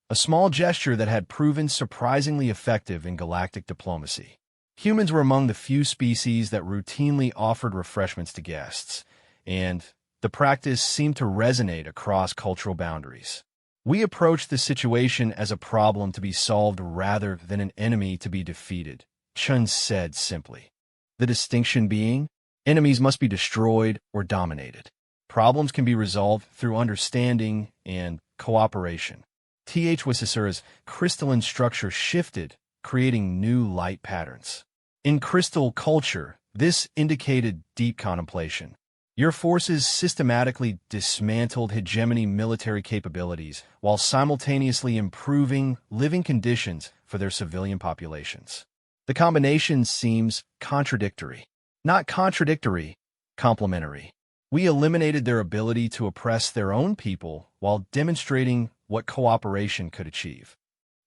a small gesture that had proven surprisingly effective in galactic diplomacy. Humans were among the few species that routinely offered refreshments to guests, and the practice seemed to resonate across cultural boundaries. We approached the situation as a problem to be solved rather than an enemy to be defeated, Chun said simply. The distinction being, enemies must be destroyed or dominated. Problems can be resolved through understanding and cooperation. HFY Story's crystalline structure shifted, creating new light patterns. In crystal culture, this indicated deep contemplation. Your forces systematically dismantled hegemony military capabilities while simultaneously improving living conditions for their civilian populations. The combination seems contradictory. Not contradictory, complementary. We eliminated their ability to oppress their own people while demonstrating what cooperation could achieve.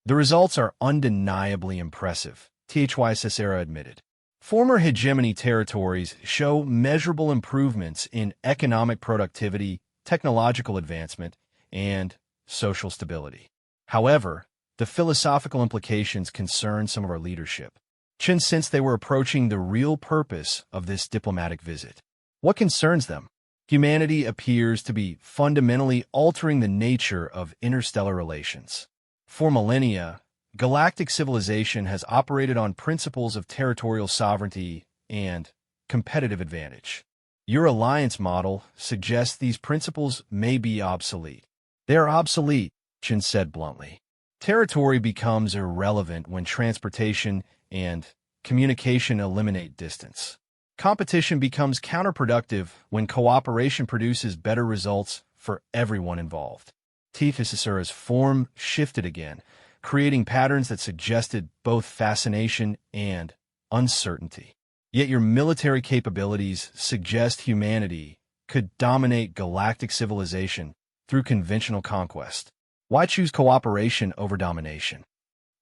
The results are undeniably impressive, HFY Story admitted. Former hegemony territories show measurable improvements in economic productivity, technological advancement, and social stability. However, the philosophical implications concern some of our leadership. Chen sensed they were approaching the real purpose of this diplomatic visit. What concerns them? Humanity appears to be fundamentally altering the nature of interstellar relations. For millennia, galactic civilization has operated on principles of territorial sovereignty and competitive advantage. Your alliance model suggests these principles may be obsolete. They are obsolete, Chen said bluntly. Territory becomes irrelevant when transportation and communication eliminate distance. Competition becomes counterproductive when cooperation produces better results for everyone involved. HFY Story's form shifted again, creating patterns that suggested both fascination and uncertainty. Yet your military capabilities suggest humanity could dominate galactic civilization through conventional conquest. Why choose cooperation over domination?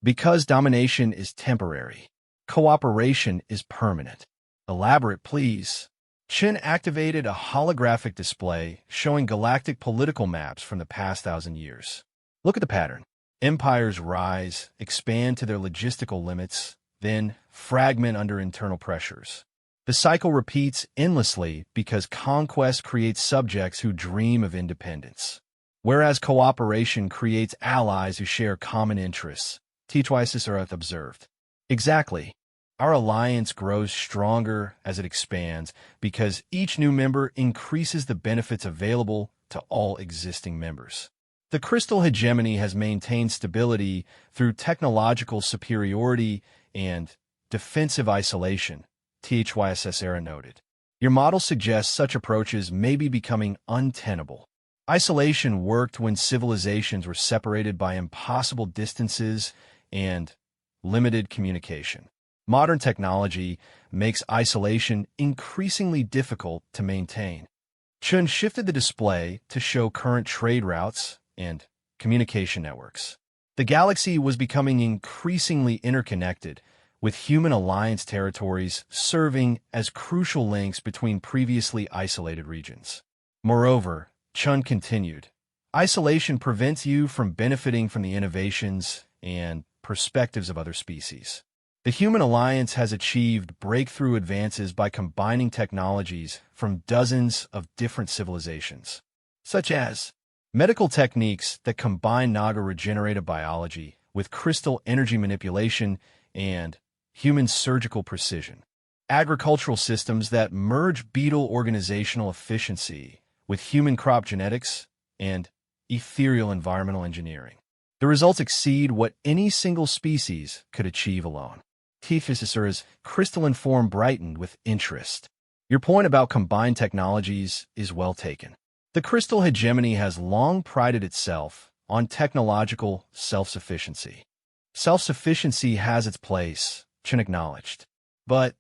Because domination is temporary. Cooperation is permanent. Elaborate, please. Chen activated a holographic display showing galactic political maps from the past 1,000 years. Look at the pattern. Empires rise, expand to their logistical limits, then fragment under internal pressures. The cycle repeats endlessly because conquest creates subjects who dream of independence, whereas cooperation creates allies who share common interests, HFY observed. Exactly. Our alliance grows stronger as it expands because each new member increases the benefits available to all existing members. The crystal hegemony has maintained stability through technological superiority and defensive isolation, HFY noted. Your model suggests such approaches may be becoming untenable. Isolation worked when civilizations were separated by impossible distances and limited communication. Modern technology makes isolation increasingly difficult to maintain. Chun shifted the display to show current trade routes and communication networks. The galaxy was becoming increasingly interconnected, with human alliance territories serving as crucial links between previously isolated regions. Moreover, Chun continued, isolation prevents you from benefiting from the innovations and perspectives of other species. The human alliance has achieved breakthrough advances by combining technologies from dozens of different civilizations, such as medical techniques that combine Naga regenerative biology with crystal energy manipulation and human surgical precision, agricultural systems that merge beetle organizational efficiency with human crop genetics and ethereal environmental engineering. The results exceed what any single species could achieve alone. HFY's crystalline form brightened with interest. Your point about combined technologies is well taken. The crystal hegemony has long prided itself on technological self-sufficiency. Self-sufficiency has its place, Chen acknowledged. But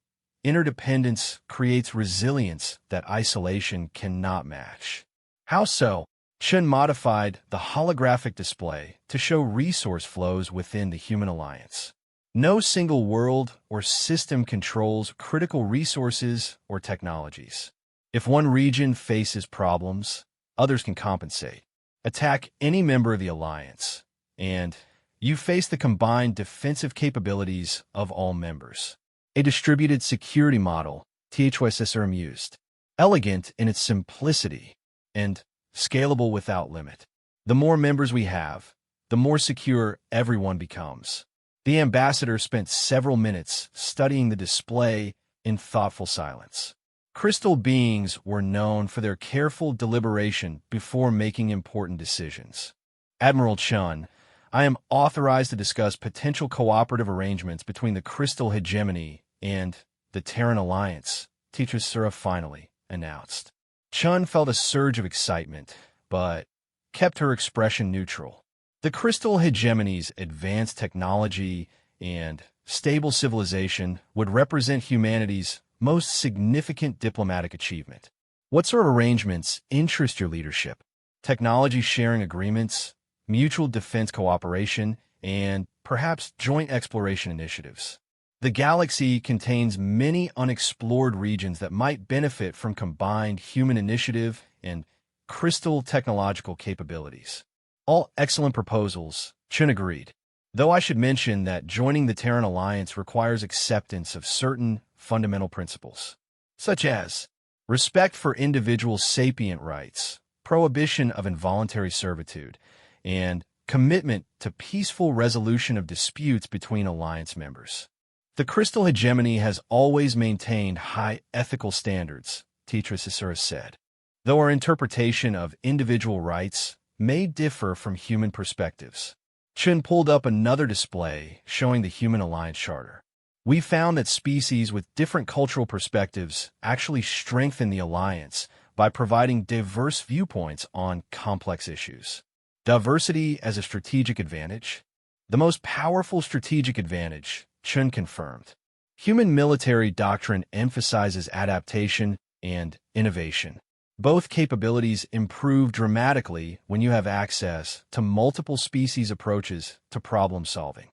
interdependence creates resilience that isolation cannot match. How so? Chen modified the holographic display to show resource flows within the human alliance. No single world or system controls critical resources or technologies. If one region faces problems, others can compensate. Attack any member of the alliance, and you face the combined defensive capabilities of all members. A distributed security model, HFY used. Elegant in its simplicity and scalable without limit. The more members we have, the more secure everyone becomes. The ambassador spent several minutes studying the display in thoughtful silence. Crystal beings were known for their careful deliberation before making important decisions. Admiral Chun, I am authorized to discuss potential cooperative arrangements between the crystal hegemony and the Terran Alliance, HFY finally announced. Chun felt a surge of excitement, but kept her expression neutral. The crystal hegemony's advanced technology and stable civilization would represent humanity's most significant diplomatic achievement. What sort of arrangements interest your leadership? Technology sharing agreements, mutual defense cooperation, and perhaps joint exploration initiatives. The galaxy contains many unexplored regions that might benefit from combined human initiative and crystal technological capabilities. All excellent proposals, Chen agreed. Though I should mention that joining the Terran Alliance requires acceptance of certain fundamental principles, such as respect for individual sapient rights, prohibition of involuntary servitude, and commitment to peaceful resolution of disputes between alliance members. The crystal hegemony has always maintained high ethical standards, HFY said. Though our interpretation of individual rights may differ from human perspectives. Chen pulled up another display showing the Human Alliance Charter. We found that species with different cultural perspectives actually strengthen the alliance by providing diverse viewpoints on complex issues. Diversity as a strategic advantage? The most powerful strategic advantage, Chen confirmed. Human military doctrine emphasizes adaptation and innovation. Both capabilities improve dramatically when you have access to multiple species approaches to problem solving.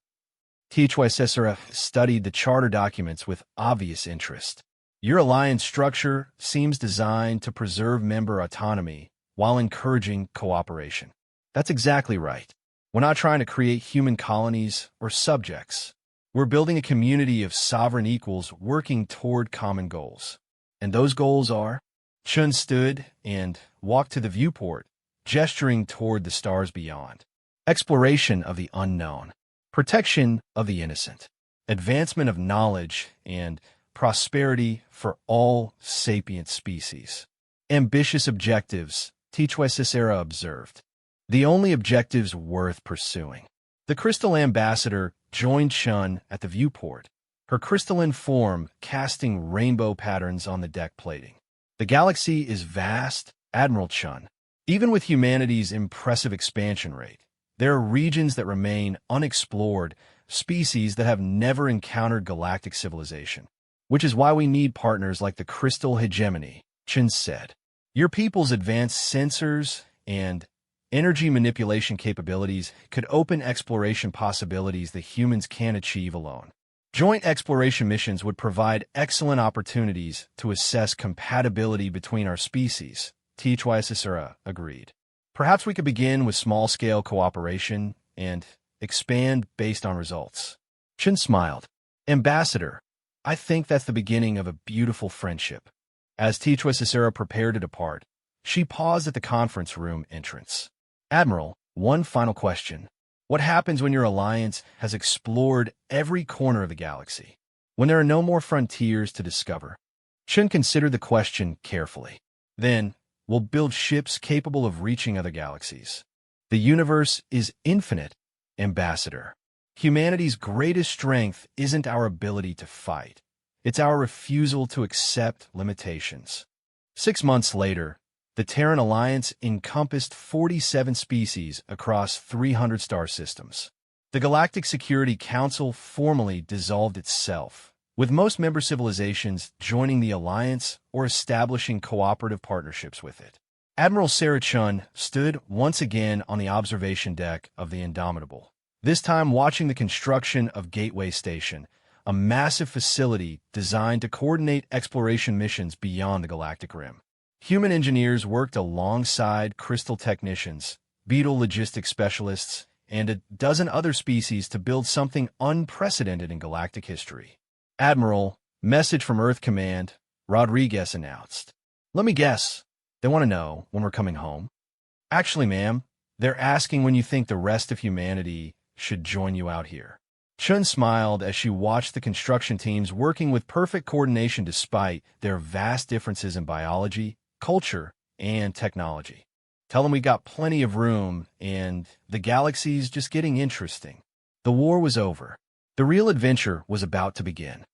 HFY studied the charter documents with obvious interest. Your alliance structure seems designed to preserve member autonomy while encouraging cooperation. That's exactly right. We're not trying to create human colonies or subjects. We're building a community of sovereign equals working toward common goals. And those goals are? Chun stood and walked to the viewport, gesturing toward the stars beyond. Exploration of the unknown. Protection of the innocent. Advancement of knowledge and prosperity for all sapient species. Ambitious objectives, HFY observed. The only objectives worth pursuing. The Crystal Ambassador joined Chun at the viewport, her crystalline form casting rainbow patterns on the deck plating. The galaxy is vast, Admiral Chun. Even with humanity's impressive expansion rate, there are regions that remain unexplored, species that have never encountered galactic civilization. Which is why we need partners like the Crystal Hegemony, Chun said. Your people's advanced sensors and energy manipulation capabilities could open exploration possibilities that humans can't achieve alone. Joint exploration missions would provide excellent opportunities to assess compatibility between our species, HFY agreed. Perhaps we could begin with small-scale cooperation and expand based on results. Chun smiled. Ambassador, I think that's the beginning of a beautiful friendship. As HFY prepared to depart, she paused at the conference room entrance. Admiral, one final question. What happens when your alliance has explored every corner of the galaxy? When there are no more frontiers to discover? Chun considered the question carefully. Then, we'll build ships capable of reaching other galaxies. The universe is infinite, Ambassador. Humanity's greatest strength isn't our ability to fight. It's our refusal to accept limitations. 6 months later, the Terran Alliance encompassed 47 species across 300 star systems. The Galactic Security Council formally dissolved itself, with most member civilizations joining the Alliance or establishing cooperative partnerships with it. Admiral Sarah Chun stood once again on the observation deck of the Indomitable, this time watching the construction of Gateway Station, a massive facility designed to coordinate exploration missions beyond the galactic rim. Human engineers worked alongside crystal technicians, beetle logistics specialists, and a dozen other species to build something unprecedented in galactic history. Admiral, message from Earth Command, Rodriguez announced. Let me guess, they want to know when we're coming home? Actually, ma'am, they're asking when you think the rest of humanity should join you out here. Chun smiled as she watched the construction teams working with perfect coordination despite their vast differences in biology, culture, and technology. Tell them we got plenty of room, and the galaxy's just getting interesting. The war was over. The real adventure was about to begin.